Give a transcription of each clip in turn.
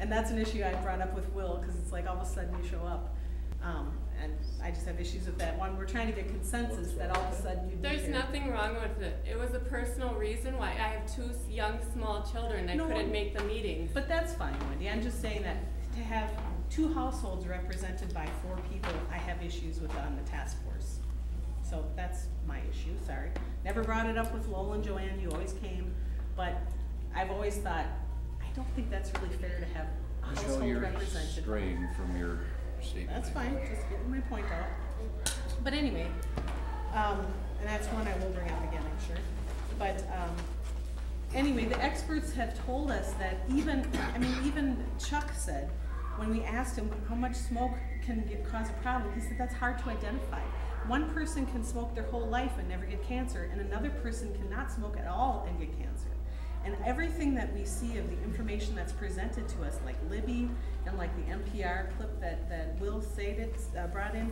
And that's an issue I brought up with Will, because it's like all of a sudden you show up. And I just have issues with that. One, we're trying to get consensus that all of a sudden you'd be There's here. nothing wrong with it. It was a personal reason why I have two young, small children. I couldn't make the meetings. But that's fine, Wendy. I'm just saying that to have 2 households represented by 4 people, I have issues with on the task force. So that's my issue, sorry. Never brought it up with Lowell and Joanne, you always came, but I've always thought, I don't think that's really fair to have a household represented. You're straying from your statement. That's fine, just getting my point out. But anyway, and that's one I will bring up again, I'm sure. But anyway, the experts have told us that even Chuck said, when we asked him how much smoke can cause a problem, he said that's hard to identify. One person can smoke their whole life and never get cancer, and another person cannot smoke at all and get cancer. And everything that we see of the information that's presented to us, like Libby and like the NPR clip that Will Sadek brought in,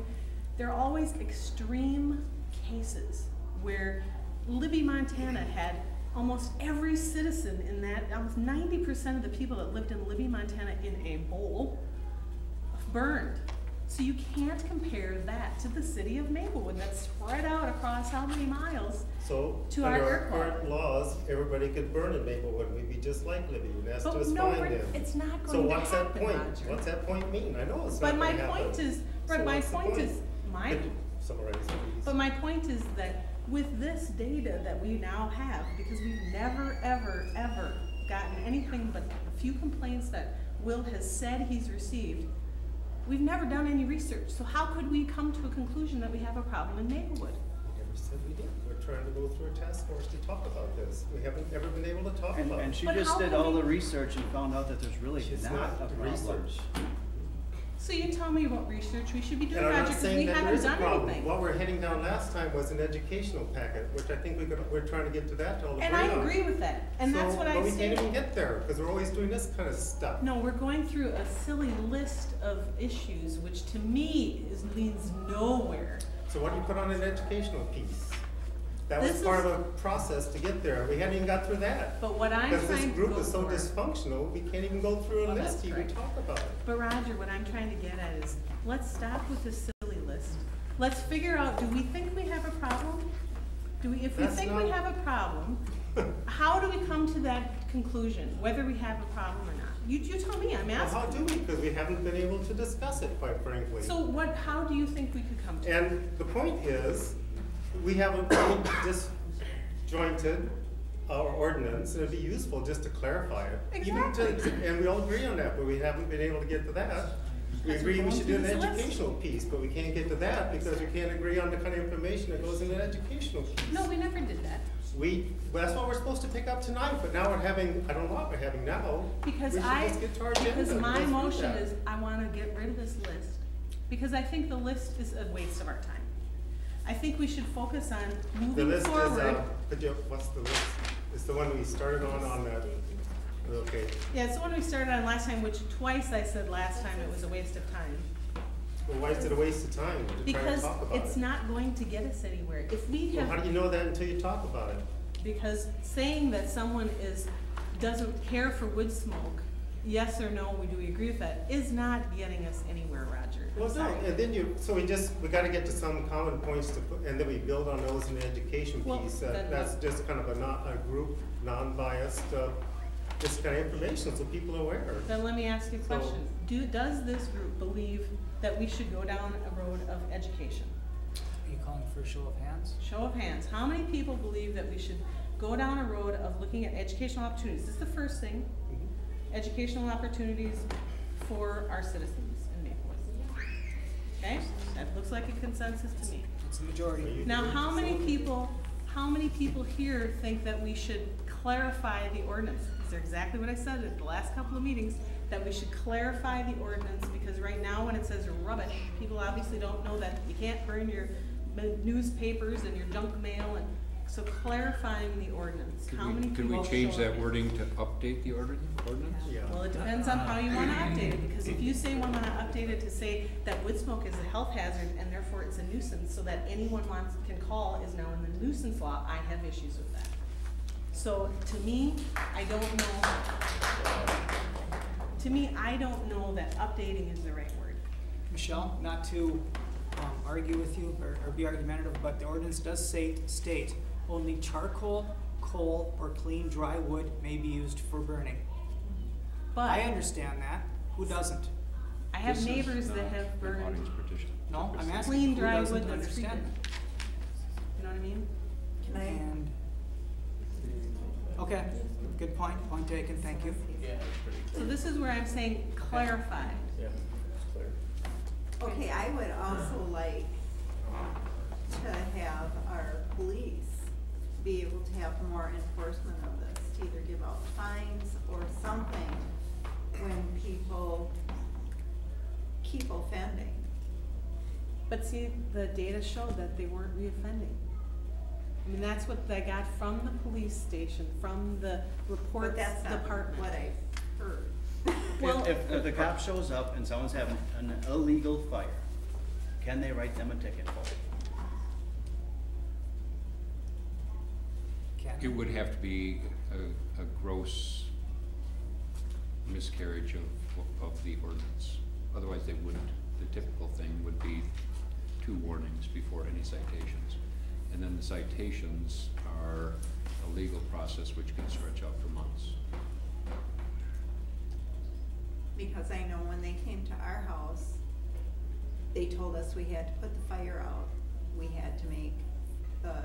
they're always extreme cases where Libby, Montana had almost every citizen in that, almost 90% of the people that lived in Libby, Montana in a bowl burned. So you can't compare that to the city of Maplewood that's spread out across how many miles to our air quality. Under our current laws, everybody could burn in Maplewood. We'd be just like Libby, and that's just no, fine then. It's not So going to what's happen, that point? Roger. What's that point mean? I know it's But not my going to happen. point is, So but my what's the point is, Could you summarize it, please? but my point is that with this data that we now have, because we've never, ever, ever gotten anything but a few complaints that Will has said he's received, we've never done any research. So how could we come to a conclusion that we have a problem in Maplewood? We never said we did. We're trying to go through a task force to talk about this. We haven't ever been able to talk about it. And she But just how did can all we- the research and found out that there's really It's not not a problem. research. So you tell me what research we should be doing, And I'm Roger, not because saying we that there haven't is a done problem. anything. What we're heading down last time was an educational packet, which I think we're trying to get to that to all And I agree with that, and that's what I But we say. can't even get there, because we're always doing this kind of stuff. No, we're going through a silly list of issues, which to me leads nowhere. So why do you put on an educational piece? That was This part is- of a process to get there. We hadn't even got through that. But what I'm Because this trying to group go is so for, dysfunctional, we can't even go through a Well, list that's to even right. talk about it. but Roger, what I'm trying to get at is, let's stop with this silly list. Let's figure out, do we think we have a problem? If we That's think we not- have a problem, how do we come to that conclusion, whether we have a problem or not? You tell me, I'm Well, how asking. do we? Because we haven't been able to discuss it, quite frankly. So how do you think we could come to it? And the point is, we have a very disjointed ordinance, and it'd be useful just to clarify it. Exactly. And we all agree on that, but we haven't been able to get to that. We Because agree we're we going should do an through this list. educational piece, but we can't get to that because we can't agree on the kind of information that goes in an educational piece. No, we never did that. That's what we're supposed to pick up tonight, but now we're having, I don't know what we're having now. Because We should just get to our agenda because and my go through motion that. is, I wanna get rid of this list, because I think the list is a waste of our time. I think we should focus on The moving list is, forward. what's the list? It's the one we started on that, okay. Yeah, it's the one we started on last time, which twice I said last time it was a waste of time. Well, why is it a waste of time to try to Because talk about it's it? not going to get us anywhere. If we Well, how do have, you know that until you talk about it? because saying that someone doesn't care for wood smoke, yes or no, do we agree with that, is not getting us anywhere, Roger. I'm Well, no, sorry. and then we gotta get to some common points to put, and then we build on those in the education Well, piece. then That's what- just kind of a group, non-biased, just kind of information, so people are aware. Then let me ask you a So- question. Does this group believe that we should go down a road of education? Are you calling for a show of hands? Show of hands. How many people believe that we should go down a road of looking at educational opportunities? This is the first thing. Mhm. Educational opportunities for our citizens in Maplewood. Okay? That looks like a consensus to me. It's a majority. Now, how many people here think that we should clarify the ordinance? These are exactly what I said at the last couple of meetings, that we should clarify the ordinance, because right now when it says rubbish, people obviously don't know that you can't burn your newspapers and your junk mail, and so clarifying the ordinance. How many Could we people change show that up? wording to update the ordinance? Yeah. Well, it depends on how you wanna update it, because if you say we wanna update it to say that wood smoke is a health hazard and therefore it's a nuisance, so that anyone can call is now in the nuisance law, I have issues with that. So, to me, I don't know. to me, I don't know that updating is the right word. Michelle, not to argue with you or be argumentative, but the ordinance does state only charcoal, coal, or clean dry wood may be used for burning. But I understand that. Who doesn't? I have This is neighbors that not have an burned audience petition. No, I'm asking. clean who dry doesn't wood that's treated. understand that? You know what I mean? And, okay, good point, point taken, thank you. So this is where I'm saying clarify. Okay, I would also like to have our police be able to have more enforcement of this, to either give out fines or something when people keep offending. But see, the data showed that they weren't reoffending. I mean, that's what I got from the police station, from the But reports that's not department. what I heard. Well, If the cop shows up and someone's having an illegal fire, can they write them a ticket for it? Ken? It would have to be a gross miscarriage of the ordinance. Otherwise, they wouldn't. The typical thing would be 2 warnings before any citations. And then the citations are a legal process which can stretch out for months. Because I know when they came to our house, they told us we had to put the fire out. We had to make the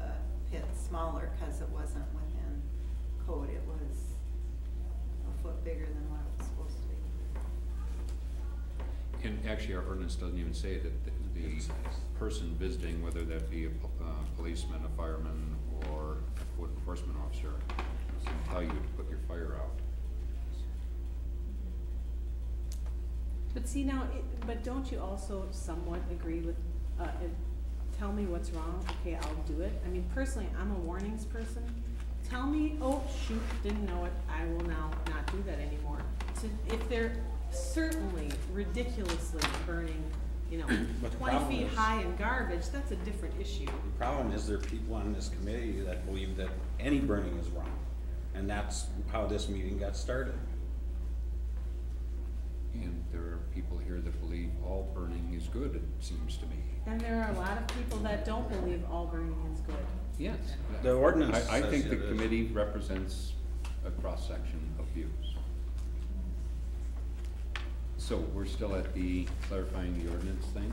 pit smaller because it wasn't within code. It was a foot bigger than what it was supposed to be. And actually, our ordinance doesn't even say that the person visiting, whether that be a policeman, a fireman, or a code enforcement officer, can tell you to put your fire out. but see now, but don't you also somewhat agree with, tell me what's wrong, okay, I'll do it. I mean, personally, I'm a warnings person. Tell me, oh, shoot, didn't know it, I will now not do that anymore. If they're certainly ridiculously burning, you know, But the 20 problem feet is- high in garbage, that's a different issue. The problem is there are people on this committee that believe that any burning is wrong. And that's how this meeting got started. And there are people here that believe all burning is good, it seems to me. And there are a lot of people that don't believe all burning is good. Yes. The ordinance I says think the it is. committee represents a cross-section of views. So we're still at the clarifying the ordinance thing?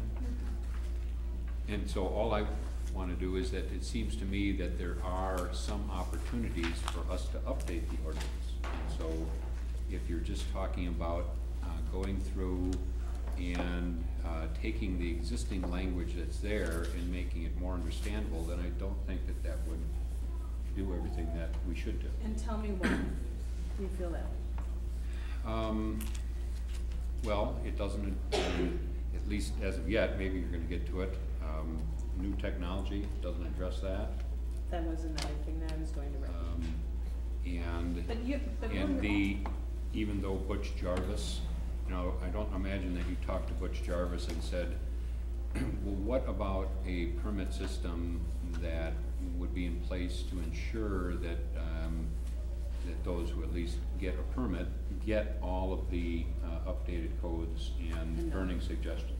And so all I wanna do is that it seems to me that there are some opportunities for us to update the ordinance. And so if you're just talking about going through and taking the existing language that's there and making it more understandable, then I don't think that that would do everything that we should do. And tell me why you feel that way. Well, it doesn't, at least as of yet, maybe you're gonna get to it, new technology doesn't address that. That was another thing that I was going to write. And But even though Butch Jarvis, you know, I don't imagine that you talked to Butch Jarvis and said, well, what about a permit system that would be in place to ensure that, that those who at least get a permit get all of the updated codes and burning suggestions?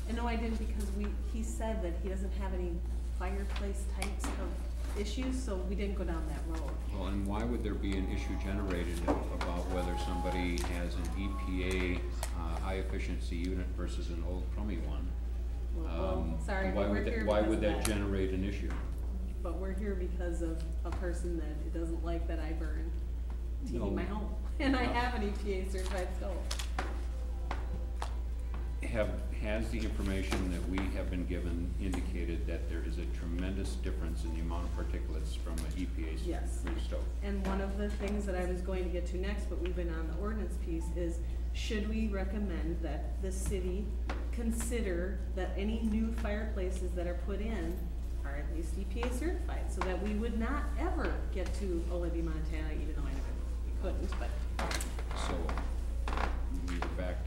And no, I didn't, because he said that he doesn't have any fireplace types of issues, so we didn't go down that road. Well, and why would there be an issue generated about whether somebody has an EPA high efficiency unit versus an old crummy one? Well, sorry, Why but we're would here why because would of that that. generate an issue? But we're here because of a person that it doesn't like that I burn to heat No. my home. And I have an EPA certified stove. Has the information that we have been given indicated that there is a tremendous difference in the amount of particulates from an EPA Yes. free stove? And one of the things that I was going to get to next, but we've been on the ordinance piece, is should we recommend that the city consider that any new fireplaces that are put in are at least EPA certified, so that we would not ever get to Olivia, Montana, even though I never, we couldn't, but. So, we were back,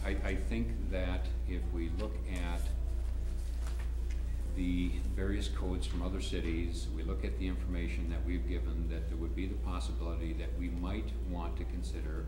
I think that if we look at the various codes from other cities, we look at the information that we've given, that there would be the possibility that we might want to consider